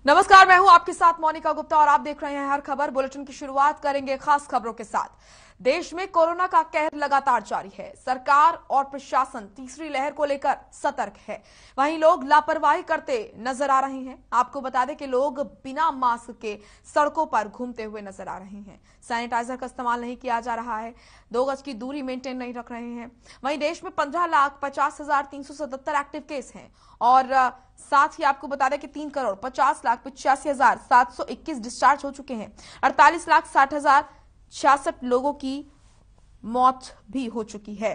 नमस्कार, मैं हूं आपके साथ मोनिका गुप्ता और आप देख रहे हैं हर खबर। बुलेटिन की शुरुआत करेंगे खास खबरों के साथ। देश में कोरोना का कहर लगातार जारी है। सरकार और प्रशासन तीसरी लहर को लेकर सतर्क है। वहीं लोग लापरवाही करते नजर आ रहे हैं। आपको बता दें कि लोग बिना मास्क के सड़कों पर घूमते हुए नजर आ रहे हैं। सैनिटाइजर का इस्तेमाल नहीं किया जा रहा है। 2 गज की दूरी मेंटेन नहीं रख रहे हैं। वहीं देश में 15,50,377 एक्टिव केस हैं और साथ ही आपको बता दें कि 3,50,85,721 डिस्चार्ज हो चुके हैं। 48,60,66 लोगों की मौत भी हो चुकी है।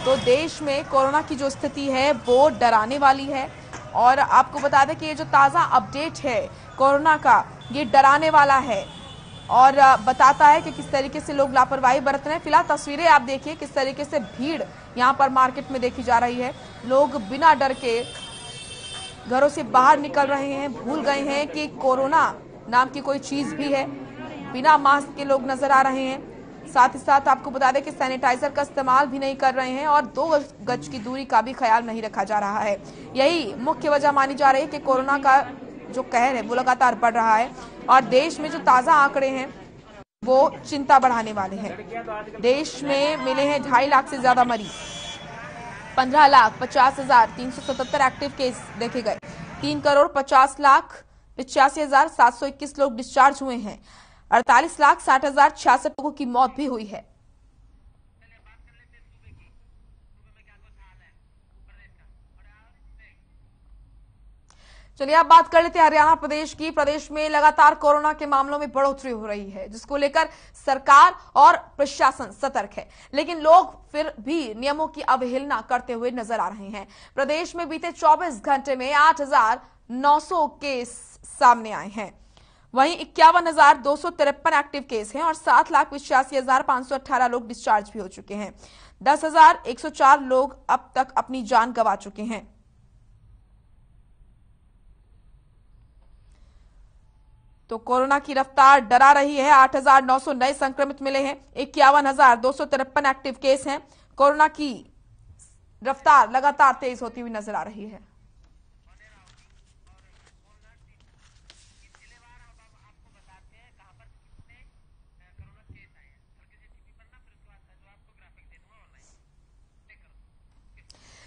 तो देश में कोरोना की जो स्थिति है वो डराने वाली है और आपको बता दें कि ये जो ताजा अपडेट है कोरोना का, ये डराने वाला है और बताता है कि किस तरीके से लोग लापरवाही बरत रहे हैं। फिलहाल तस्वीरें आप देखिए किस तरीके से भीड़ यहां पर मार्केट में देखी जा रही है। लोग बिना डर के घरों से बाहर निकल रहे हैं, भूल गए हैं कि कोरोना नाम की कोई चीज भी है। बिना मास्क के लोग नजर आ रहे हैं। साथ ही साथ आपको बता दें कि सैनिटाइजर का इस्तेमाल भी नहीं कर रहे हैं और 2 गज की दूरी का भी ख्याल नहीं रखा जा रहा है। यही मुख्य वजह मानी जा रही है कि कोरोना का जो कहर है वो लगातार बढ़ रहा है और देश में जो ताजा आंकड़े हैं वो चिंता बढ़ाने वाले हैं। देश में मिले हैं 2.5 लाख से ज्यादा मरीज। 15,50,377 एक्टिव केस देखे गए। 3,50,85,721 लोग डिस्चार्ज हुए हैं। 48,60,66 लोगों की मौत भी हुई है। चलिए अब बात कर लेते हैं हरियाणा प्रदेश की। प्रदेश में लगातार कोरोना के मामलों में बढ़ोतरी हो रही है, जिसको लेकर सरकार और प्रशासन सतर्क है, लेकिन लोग फिर भी नियमों की अवहेलना करते हुए नजर आ रहे हैं। प्रदेश में बीते 24 घंटे में 8,900 केस सामने आए हैं। वहीं 51,253 एक्टिव केस हैं और 7,85,518 लोग डिस्चार्ज भी हो चुके हैं। 10,104 लोग अब तक अपनी जान गंवा चुके हैं। तो कोरोना की रफ्तार डरा रही है। 8,900 नए संक्रमित मिले हैं। 51,253 एक्टिव केस हैं। कोरोना की रफ्तार लगातार तेज होती हुई नजर आ रही है।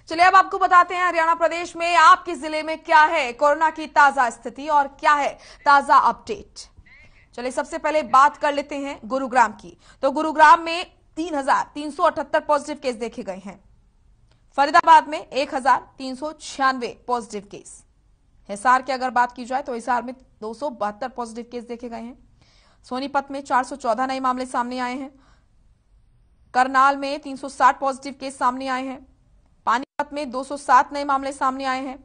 चलिए अब आपको बताते हैं हरियाणा प्रदेश में आपके जिले में क्या है कोरोना की ताजा स्थिति और क्या है ताजा अपडेट। चलिए सबसे पहले बात कर लेते हैं गुरुग्राम की। तो गुरुग्राम में 3,378 पॉजिटिव केस देखे गए हैं। फरीदाबाद में 1,396 पॉजिटिव केस। हिसार की अगर बात की जाए तो हिसार में 272 पॉजिटिव केस देखे गए हैं। सोनीपत में 414 नए मामले सामने आए हैं। करनाल में 360 पॉजिटिव केस सामने आए हैं। पानीपत में 207 नए मामले सामने आए हैं।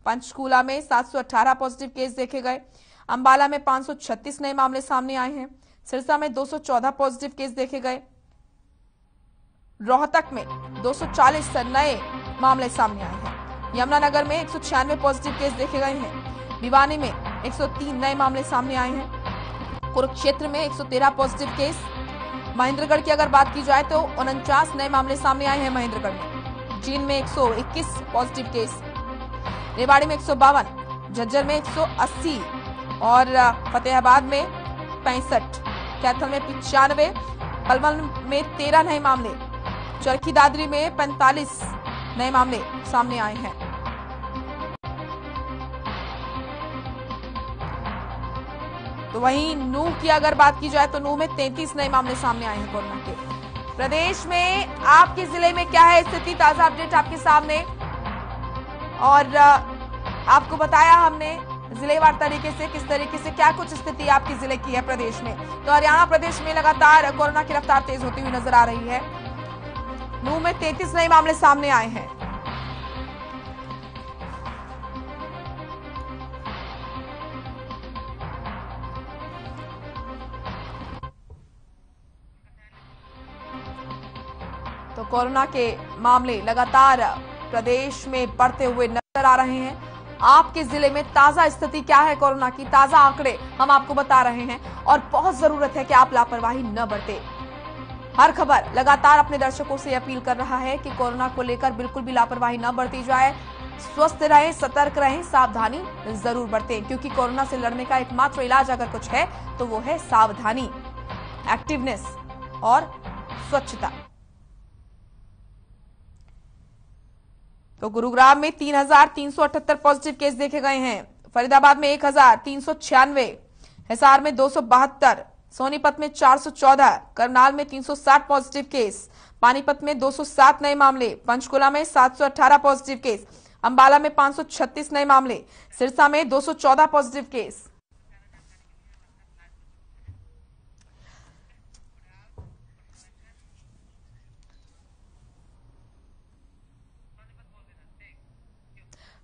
पंचकूला में 718 पॉजिटिव केस देखे गए। अंबाला में 536 नए मामले सामने आए हैं। सिरसा में 214 पॉजिटिव केस देखे गए। रोहतक में 240 नए मामले सामने आए हैं। यमुनानगर में 196 पॉजिटिव केस देखे गए हैं। भिवानी में 103 नए मामले सामने आए हैं। कुरुक्षेत्र में 113 पॉजिटिव केस। महेंद्रगढ़ की अगर बात की जाए तो 49 नए मामले सामने आए हैं महेंद्रगढ़ में। जींद में 121 पॉजिटिव केस। रेवाड़ी में 152, झज्जर में 180 और फतेहाबाद में 65, कैथल में 95, पलवल में 13 नए मामले, चरखी दादरी में 45 नए मामले सामने आए हैं। तो वहीं नूह की अगर बात की जाए तो नूह में 33 नए मामले सामने आए हैं कोरोना के। प्रदेश में आपके जिले में क्या है स्थिति, ताजा अपडेट आपके सामने और आपको बताया हमने जिलेवार तरीके से किस तरीके से क्या कुछ स्थिति आपके जिले की है प्रदेश में। तो हरियाणा प्रदेश में लगातार कोरोना की रफ्तार तेज होती हुई नजर आ रही है। नूह में 33 नए मामले सामने आए हैं। तो कोरोना के मामले लगातार प्रदेश में बढ़ते हुए नजर आ रहे हैं। आपके जिले में ताजा स्थिति क्या है कोरोना की, ताजा आंकड़े हम आपको बता रहे हैं और बहुत जरूरत है कि आप लापरवाही न बरतें। हर खबर लगातार अपने दर्शकों से अपील कर रहा है कि कोरोना को लेकर बिल्कुल भी लापरवाही न बरती जाए। स्वस्थ रहें, सतर्क रहें, सावधानी जरूर बरतें, क्योंकि कोरोना से लड़ने का एकमात्र इलाज अगर कुछ है तो वो है सावधानी, एक्टिवनेस और स्वच्छता। तो गुरुग्राम में 3,378 पॉजिटिव केस देखे गए हैं, फरीदाबाद में 1,396, हिसार में 272, सोनीपत में 414, करनाल में 360 पॉजिटिव केस, पानीपत में 207 नए मामले, पंचकुला में 718 पॉजिटिव केस, अंबाला में 536 नए मामले, सिरसा में 214 पॉजिटिव केस।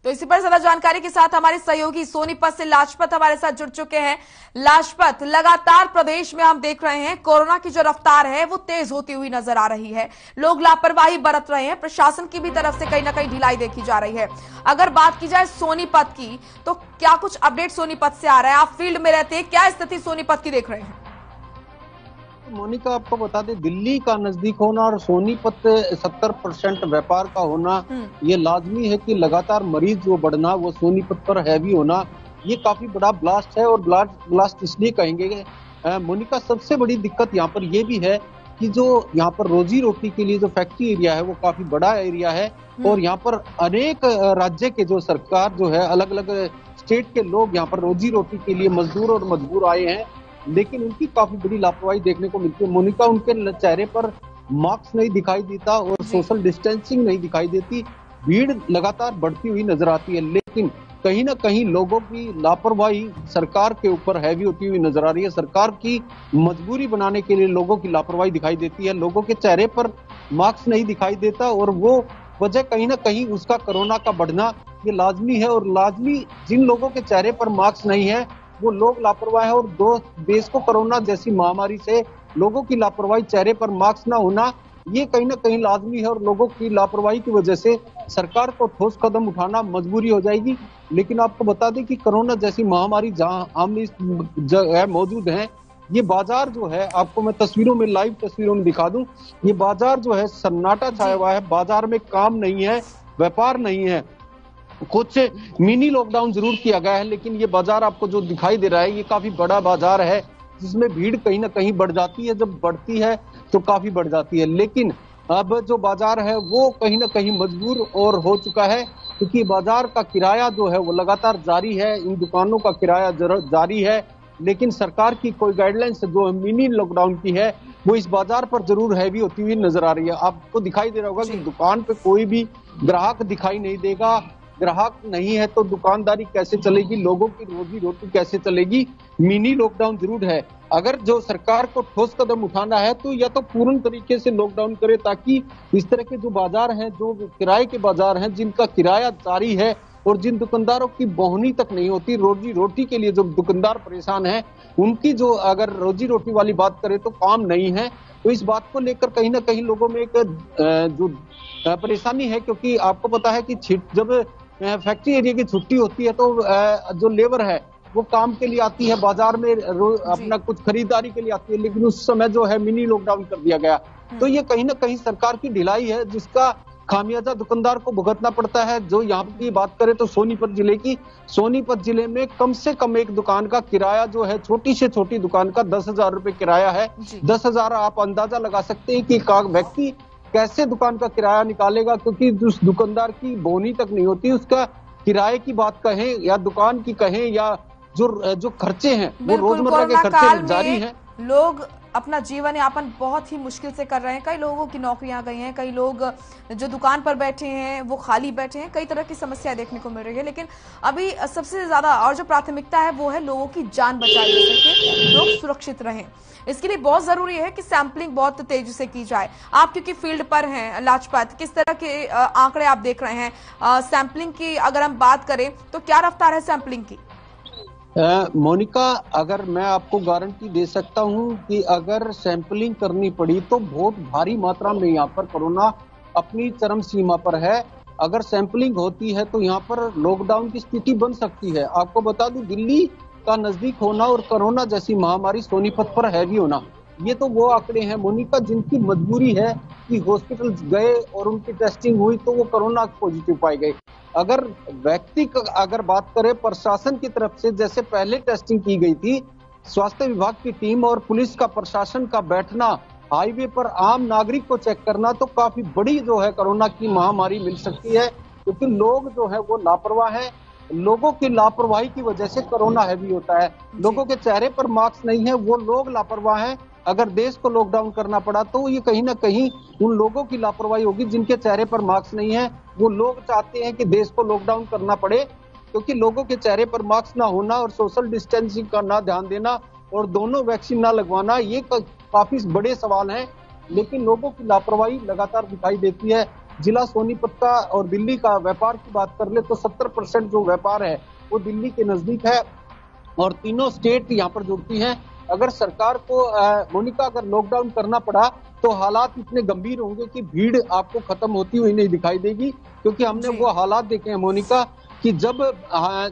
तो इसी पर ज्यादा जानकारी के साथ हमारे सहयोगी सोनीपत से लाजपत हमारे साथ जुड़ चुके हैं। लाजपत, लगातार प्रदेश में हम देख रहे हैं कोरोना की जो रफ्तार है वो तेज होती हुई नजर आ रही है, लोग लापरवाही बरत रहे हैं, प्रशासन की भी तरफ से कहीं ना कहीं ढिलाई देखी जा रही है। अगर बात की जाए सोनीपत की, तो क्या कुछ अपडेट सोनीपत से आ रहा है? आप फील्ड में रहते हैं, क्या स्थिति सोनीपत की देख रहे हैं? मोनिका, आपको बता दें, दिल्ली का नजदीक होना और सोनीपत 70% व्यापार का होना, ये लाजमी है कि लगातार मरीज जो बढ़ना वो सोनीपत पर हैवी होना, ये काफी बड़ा ब्लास्ट है। और ब्लास्ट इसलिए कहेंगे मोनिका, सबसे बड़ी दिक्कत यहाँ पर ये भी है कि जो यहाँ पर रोजी रोटी के लिए जो फैक्ट्री एरिया है वो काफी बड़ा एरिया है, और यहाँ पर अनेक राज्य के जो सरकार जो है, अलग अलग स्टेट के लोग यहाँ पर रोजी रोटी के लिए मजदूर और मजबूर आए हैं, लेकिन उनकी काफी बड़ी लापरवाही देखने को मिलती है। मोनिका, उनके चेहरे पर मास्क नहीं दिखाई देता और सोशल डिस्टेंसिंग नहीं दिखाई देती, भीड़ लगातार बढ़ती हुई नजर आती है, लेकिन कहीं ना कहीं लोगों की लापरवाही सरकार के ऊपर हैवी होती हुई नजर आ रही है। सरकार की मजबूरी बनाने के लिए लोगों की लापरवाही दिखाई देती है, लोगों के चेहरे पर मास्क नहीं दिखाई देता, और वो वजह कहीं ना कहीं उसका कोरोना का बढ़ना ये लाजमी है। और लाजमी जिन लोगों के चेहरे पर मास्क नहीं है वो लोग लापरवाह है, और देश को कोरोना जैसी महामारी से लोगों की लापरवाही, चेहरे पर मास्क ना होना, ये कहीं ना कहीं लाजमी है, और लोगों की लापरवाही की वजह से सरकार को ठोस कदम उठाना मजबूरी हो जाएगी। लेकिन आपको बता दें कि कोरोना जैसी महामारी जहां हम इस जगह मौजूद हैं, ये बाजार जो है, आपको मैं तस्वीरों में, लाइव तस्वीरों में दिखा दूं, ये बाजार जो है सन्नाटा छाया हुआ है, बाजार में काम नहीं है, व्यापार नहीं है। कुछ मिनी लॉकडाउन जरूर किया गया है, लेकिन ये बाजार आपको जो दिखाई दे रहा है ये काफी बड़ा बाजार है, जिसमें भीड़ कहीं ना कहीं बढ़ जाती है, जब बढ़ती है तो काफी बढ़ जाती है। लेकिन अब जो बाजार है वो कहीं ना कहीं मजबूर और हो चुका है, क्योंकि बाजार का किराया जो है वो लगातार जारी है, इन दुकानों का किराया जारी है, लेकिन सरकार की कोई गाइडलाइंस जो मिनी लॉकडाउन की है वो इस बाजार पर जरूर हैवी होती हुई नजर आ रही है। आपको दिखाई दे रहा होगा कि दुकान पे कोई भी ग्राहक दिखाई नहीं देगा, ग्राहक नहीं है तो दुकानदारी कैसे चलेगी, लोगों की रोजी रोटी कैसे चलेगी? मिनी लॉकडाउन जरूर है। अगर जो सरकार को ठोस कदम उठाना है तो या तो पूर्ण तरीके से लॉकडाउन करे, ताकि इस तरह के जो बाजार हैं, जो किराए के बाजार हैं, जिनका किराया जारी है और जिन दुकानदारों की बोहनी तक नहीं होती, रोजी रोटी के लिए जो दुकानदार परेशान हैं, उनकी जो अगर रोजी रोटी वाली बात करें तो काम नहीं है, तो इस बात को लेकर कहीं ना कहीं लोगों में एक जो परेशानी है, क्योंकि आपको पता है कि जब फैक्ट्री एरिया की छुट्टी होती है तो जो लेबर है वो काम के लिए आती है, बाजार में अपना कुछ खरीदारी के लिए आती है, लेकिन उस समय जो है मिनी लॉकडाउन कर दिया गया। तो ये कहीं ना कहीं सरकार की ढिलाई है, जिसका खामियाजा दुकानदार को भुगतना पड़ता है। जो यहाँ की बात करें तो सोनीपत जिले की, सोनीपत जिले में कम से कम एक दुकान का किराया जो है, छोटी से छोटी दुकान का 10,000 रुपए किराया है। 10,000 आप अंदाजा लगा सकते हैं कि व्यक्ति कैसे दुकान का किराया निकालेगा, क्योंकि उस दुकानदार की बोनी तक नहीं होती। उसका किराए की बात कहें या दुकान की कहें या जो खर्चे हैं वो रोजमर्रा के खर्चे जारी हैं। लोग अपना जीवन यापन बहुत ही मुश्किल से कर रहे हैं, कई लोगों की नौकरियां गई हैं, कई लोग जो दुकान पर बैठे हैं वो खाली बैठे हैं, कई तरह की समस्याएं देखने को मिल रही है। लेकिन अभी सबसे ज्यादा और जो प्राथमिकता है वो है लोगों की जान बचाई जा सके, लोग सुरक्षित रहें। इसके लिए बहुत जरूरी है कि सैंपलिंग बहुत तेजी से की जाए। आप क्योंकि फील्ड पर हैं लाजपत, किस तरह के आंकड़े आप देख रहे हैं सैंपलिंग की? अगर हम बात करें तो क्या रफ्तार है सैंपलिंग की? मोनिका, अगर मैं आपको गारंटी दे सकता हूं कि अगर सैंपलिंग करनी पड़ी तो बहुत भारी मात्रा में यहाँ पर कोरोना अपनी चरम सीमा पर है। अगर सैंपलिंग होती है तो यहाँ पर लॉकडाउन की स्थिति बन सकती है। आपको बता दूं, दिल्ली का नजदीक होना और कोरोना जैसी महामारी सोनीपत पर हैवी होना, ये तो वो आंकड़े हैं मोनिका जिनकी मजबूरी है कि हॉस्पिटल गए और उनकी टेस्टिंग हुई तो वो कोरोना पॉजिटिव पाए गए। अगर व्यक्ति अगर बात करें प्रशासन की तरफ से, जैसे पहले टेस्टिंग की गई थी, स्वास्थ्य विभाग की टीम और पुलिस का प्रशासन का बैठना, हाईवे पर आम नागरिक को चेक करना, तो काफी बड़ी जो है कोरोना की महामारी मिल सकती है, क्योंकि लोग जो है वो लापरवाह है। लोगों की लापरवाही की वजह से कोरोना हैवी होता है। लोगों के चेहरे पर मास्क नहीं है, वो लोग लापरवाह हैं। अगर देश को लॉकडाउन करना पड़ा तो ये कहीं ना कहीं उन लोगों की लापरवाही होगी जिनके चेहरे पर मास्क नहीं है। वो लोग चाहते हैं कि देश को लॉकडाउन करना पड़े, क्योंकि लोगों के चेहरे पर मास्क ना होना और सोशल डिस्टेंसिंग का ना ध्यान देना और दोनों वैक्सीन ना लगवाना, ये काफी बड़े सवाल हैं। लेकिन लोगों की लापरवाही लगातार दिखाई देती है। जिला सोनीपत का और दिल्ली का व्यापार की बात कर ले तो 70% जो व्यापार है वो दिल्ली के नजदीक है और तीनों स्टेट यहाँ पर जुड़ती हैं। अगर सरकार को मोनिका अगर लॉकडाउन करना पड़ा तो हालात इतने गंभीर होंगे कि भीड़ आपको खत्म होती हुई नहीं दिखाई देगी, क्योंकि हमने वो हालात देखे हैं मोनिका कि जब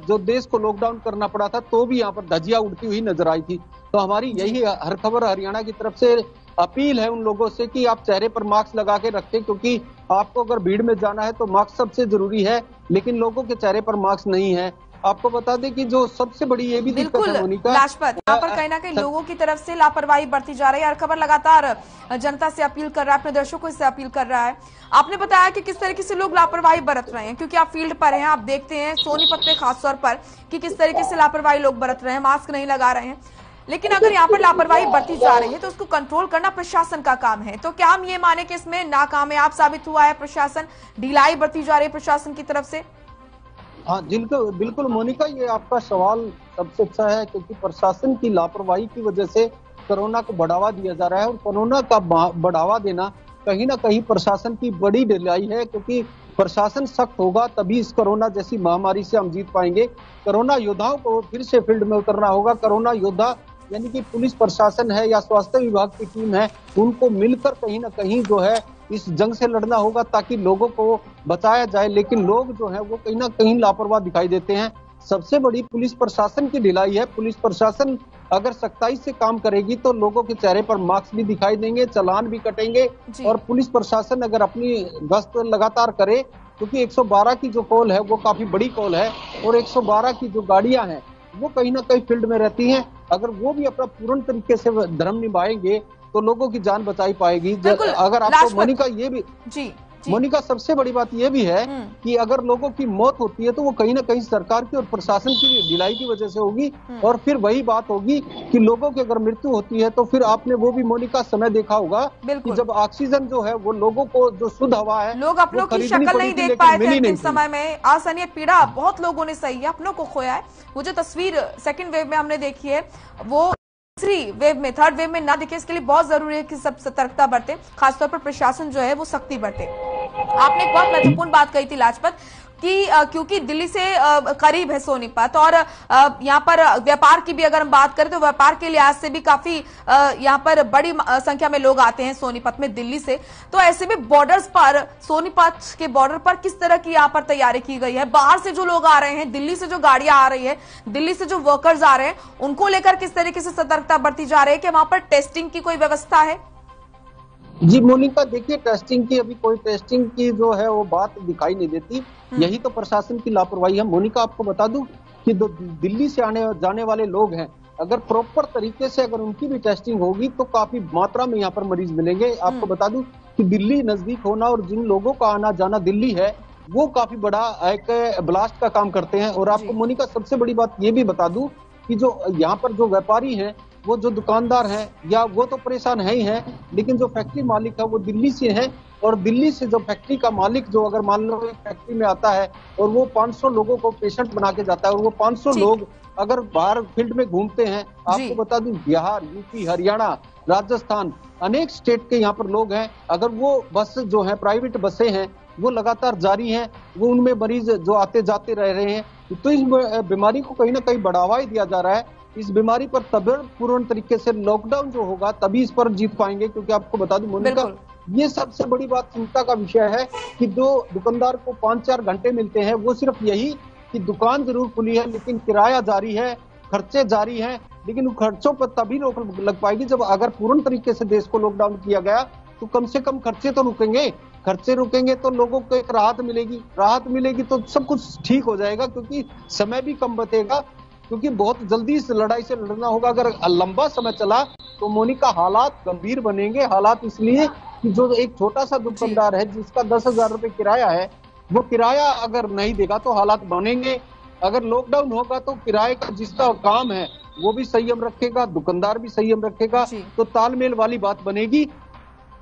जो देश को लॉकडाउन करना पड़ा था तो भी यहाँ पर धज्जियां उड़ती हुई नजर आई थी। तो हमारी यही हर खबर हरियाणा की तरफ से अपील है उन लोगों से कि आप चेहरे पर मास्क लगा के रखें, क्योंकि आपको अगर भीड़ में जाना है तो मास्क सबसे जरूरी है, लेकिन लोगों के चेहरे पर मास्क नहीं है। आपको बता दें कि जो सबसे बड़ी ये भी दिक्कत है मोनिका, लाजपत, यहाँ पर कहीं ना कहीं लोगों की तरफ से लापरवाही बढ़ती जा रही है। हर खबर लगातार जनता से अपील कर रहा है, अपने दर्शकों से अपील कर रहा है। आपने बताया कि किस तरीके से लोग लापरवाही बरत रहे हैं, क्योंकि आप फील्ड पर हैं, आप देखते हैं सोनीपत पे खासतौर पर कि किस तरीके से लापरवाही लोग बरत रहे हैं, मास्क नहीं लगा रहे हैं। लेकिन अगर यहाँ पर लापरवाही बढ़ती जा रही है तो उसको कंट्रोल करना प्रशासन का काम है। तो क्या हम ये माने कि इसमें नाकामयाब साबित हुआ है प्रशासन, ढिलाई बढ़ती जा रही है प्रशासन की तरफ से? हाँ बिल्कुल मोनिका, ये आपका सवाल सबसे अच्छा है, क्योंकि प्रशासन की लापरवाही की वजह से कोरोना को बढ़ावा दिया जा रहा है और कोरोना का बढ़ावा देना कहीं ना कहीं प्रशासन की बड़ी ढिलाई है, क्योंकि प्रशासन सख्त होगा तभी इस कोरोना जैसी महामारी से हम जीत पाएंगे। कोरोना योद्धाओं को फिर से फील्ड में उतरना होगा। कोरोना योद्धा यानी कि पुलिस प्रशासन है या स्वास्थ्य विभाग की टीम है, उनको मिलकर कहीं ना कहीं जो है इस जंग से लड़ना होगा ताकि लोगों को बचाया जाए। लेकिन लोग जो है वो कहीं ना कहीं लापरवाह दिखाई देते हैं। सबसे बड़ी पुलिस प्रशासन की ढिलाई है। पुलिस प्रशासन अगर सख्ताई से काम करेगी तो लोगों के चेहरे पर मास्क भी दिखाई देंगे, चालान भी कटेंगे। और पुलिस प्रशासन अगर अपनी गश्त लगातार करे, क्योंकि 112 की जो कॉल है वो काफी बड़ी कॉल है और 112 की जो गाड़ियां हैं वो कहीं ना कहीं फील्ड में रहती हैं, अगर वो भी अपना पूर्ण तरीके से धर्म निभाएंगे तो लोगों की जान बचाई पाएगी। अगर आपको मोनिका ये भी मोनिका सबसे बड़ी बात ये भी है कि अगर लोगों की मौत होती है तो वो कहीं ना कहीं सरकार की और प्रशासन की ढिलाई की वजह से होगी। और फिर वही बात होगी कि लोगों की अगर मृत्यु होती है तो फिर आपने वो भी मोनिका समय देखा होगा कि जब ऑक्सीजन जो है वो लोगों को जो शुद्ध हवा है, लोग अपनों की शक्ल नहीं देख पाए थे अंतिम समय में। असहनीय पीड़ा बहुत लोगों ने सही है, अपनों को खोया है। वो जो तस्वीर सेकेंड वेव में हमने देखी है वो तीसरी वेव में, थर्ड वेव में ना दिखे, इसके लिए बहुत जरूरी है कि सब सतर्कता बरते, खासतौर पर प्रशासन जो है वो सख्ती बरते। आपने एक बहुत महत्वपूर्ण बात कही थी लाजपत कि क्योंकि दिल्ली से करीब है सोनीपत और यहाँ पर व्यापार की भी अगर हम बात करें तो व्यापार के लिहाज से भी काफी यहाँ पर बड़ी संख्या में लोग आते हैं सोनीपत में दिल्ली से। तो ऐसे में बॉर्डर्स पर, सोनीपत के बॉर्डर पर किस तरह की यहाँ पर तैयारी की गई है? बाहर से जो लोग आ रहे हैं, दिल्ली से जो गाड़ियां आ रही है, दिल्ली से जो वर्कर्स आ रहे हैं, उनको लेकर किस तरीके से सतर्कता बरती जा रही है कि वहां पर टेस्टिंग की कोई व्यवस्था है? जी मोनिका, देखिए टेस्टिंग की अभी कोई टेस्टिंग की जो है वो बात दिखाई नहीं देती। यही तो प्रशासन की लापरवाही है। मोनिका आपको बता दूं कि दिल्ली से आने जाने वाले लोग हैं, अगर प्रॉपर तरीके से अगर उनकी भी टेस्टिंग होगी तो काफी मात्रा में यहाँ पर मरीज मिलेंगे। आपको बता दूं कि दिल्ली नजदीक होना और जिन लोगों का आना जाना दिल्ली है वो काफी बड़ा एक ब्लास्ट का काम करते हैं। और आपको मोनिका सबसे बड़ी बात ये भी बता दूं कि जो यहाँ पर जो व्यापारी हैं, वो जो दुकानदार हैं या वो तो परेशान है ही हैं, लेकिन जो फैक्ट्री मालिक है वो दिल्ली से है। और दिल्ली से जो फैक्ट्री का मालिक जो अगर मान लो फैक्ट्री में आता है और वो 500 लोगों को पेशेंट बना के जाता है और वो 500 लोग अगर बाहर फील्ड में घूमते हैं, आपको बता दूं बिहार, यूपी, हरियाणा, राजस्थान, अनेक स्टेट के यहाँ पर लोग हैं, अगर वो बस जो है प्राइवेट बसें हैं वो लगातार जारी हैं, वो उनमें मरीज जो आते जाते रह रहे हैं, तो इस बीमारी को कहीं ना कहीं बढ़ावा ही दिया जा रहा है। इस बीमारी पर तब पूर्ण तरीके से लॉकडाउन जो होगा तभी इस पर जीत पाएंगे। क्योंकि आपको बता दूं मोनिका, ये सबसे बड़ी बात चिंता का विषय है कि जो दुकानदार को 5-4 घंटे मिलते हैं वो सिर्फ यही कि दुकान जरूर खुली है लेकिन किराया जारी है, खर्चे जारी हैं। लेकिन उन खर्चों पर तभी रोक लग पाएगी जब अगर पूर्ण तरीके से देश को लॉकडाउन किया गया तो कम से कम खर्चे तो रुकेंगे। खर्चे रुकेंगे तो लोगों को एक राहत मिलेगी तो सब कुछ ठीक हो जाएगा, क्योंकि समय भी कम बचेगा, क्योंकि बहुत जल्दी इस लड़ाई से लड़ना होगा। अगर लंबा समय चला तो मोनिका हालात गंभीर बनेंगे। हालात इसलिए कि जो एक छोटा सा दुकानदार है जिसका 10,000 रुपए किराया है, वो किराया अगर नहीं देगा तो हालात बनेंगे। अगर लॉकडाउन होगा तो किराए का जिसका काम है वो भी संयम रखेगा, दुकानदार भी संयम रखेगा, तो तालमेल वाली बात बनेगी।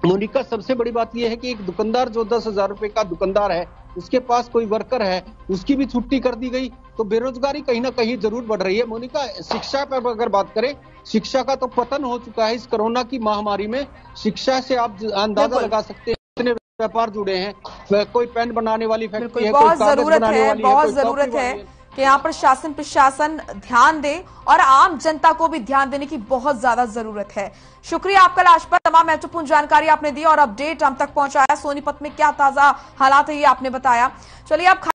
मोनिका, सबसे बड़ी बात यह है कि एक दुकानदार जो 10,000 रुपए का दुकानदार है, उसके पास कोई वर्कर है, उसकी भी छुट्टी कर दी गई, तो बेरोजगारी कहीं ना कहीं जरूर बढ़ रही है। मोनिका, शिक्षा पर अगर बात करें, शिक्षा का तो पतन हो चुका है इस कोरोना की महामारी में। शिक्षा से आप अंदाजा लगा सकते हैं कितने व्यापार जुड़े हैं। कोई पेन बनाने वाली फैक्ट्री है, बहुत जरूरत है कि यहाँ पर शासन प्रशासन ध्यान दे और आम जनता को भी ध्यान देने की बहुत ज्यादा जरूरत है। शुक्रिया आपका लाजपत, तमाम महत्वपूर्ण जानकारी आपने दी और अपडेट हम तक पहुंचाया। सोनीपत में क्या ताजा हालात है ये आपने बताया। चलिए अब